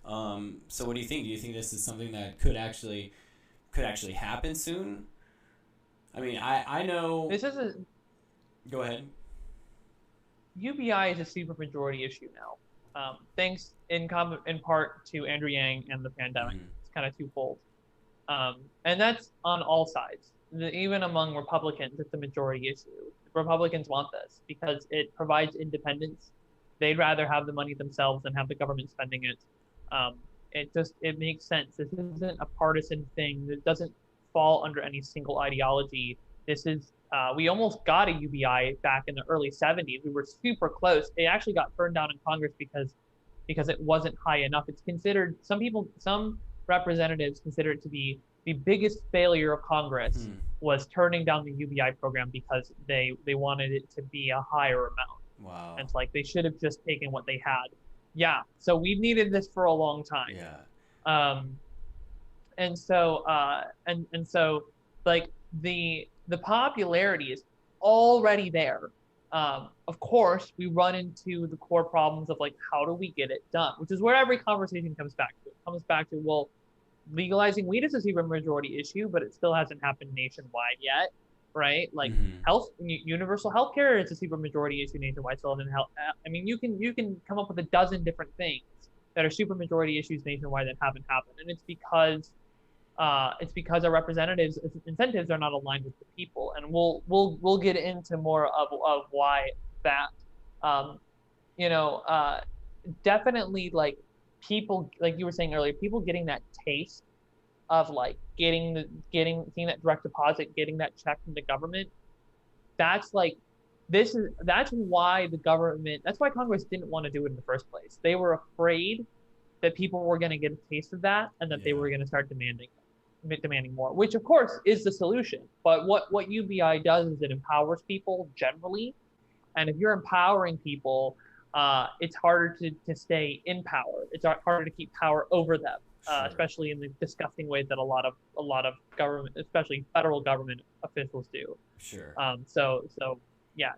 So what do you think? Do you think this is something that could actually happen soon? I mean, I know. This is a Go ahead. UBI is a supermajority issue now, thanks in part to Andrew Yang and the pandemic. Hmm. It's kind of twofold, and that's on all sides. Even among Republicans, it's a majority issue. Republicans want this because it provides independence. They'd rather have the money themselves than have the government spending it. It makes sense. This isn't a partisan thing. It doesn't fall under any single ideology. This is we almost got a UBI back in the early 70s. We were super close. It actually got turned down in Congress because it wasn't high enough. It's considered some representatives consider it to be the biggest failure of Congress Hmm. was turning down the UBI program because they wanted it to be a higher amount. And Wow. it's like they should have just taken what they had. Yeah. So we've needed this for a long time. Yeah. Um, and so like the popularity is already there. Of course, we run into the core problems of like how do we get it done, which is where every conversation comes back to. It comes back to, well, legalizing weed is a super majority issue, but it still hasn't happened nationwide yet, right? Like Hmm. universal health care is a super majority issue nationwide. Still hasn't help. I mean, you can come up with a dozen different things that are super majority issues nationwide that haven't happened, and it's because our representatives' incentives are not aligned with the people, and we'll get into more of why that. Um, you know, definitely like people like you were saying earlier, people getting that taste of like seeing that direct deposit, getting that check from the government. That's like that's why the government. That's why Congress didn't want to do it in the first place. They were afraid that people were going to get a taste of that and that they Yeah. were going to start demanding more, which of course is the solution. But what UBI does is it empowers people generally, and if you're empowering people, it's harder to stay in power. It's harder to keep power over them, Sure. especially in the disgusting ways that a lot of government, especially federal government officials do. Sure. So yeah,